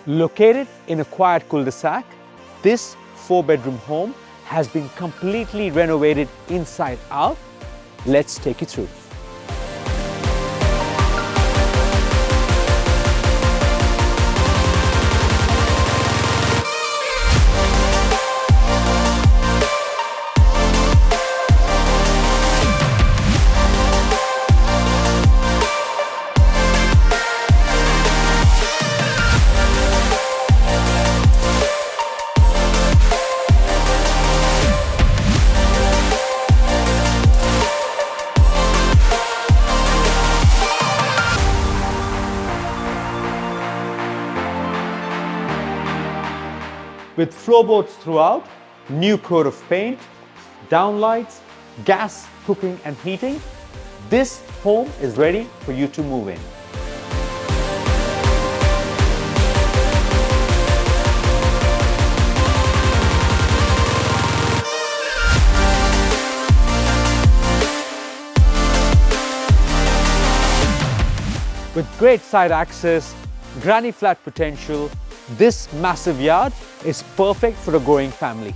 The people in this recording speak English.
Located in a quiet cul-de-sac, this 4-bedroom home has been completely renovated inside out. Let's take you through. With floorboards throughout, new coat of paint, downlights, gas cooking and heating, this home is ready for you to move in. With great side access, granny flat potential, this massive yard is perfect for a growing family.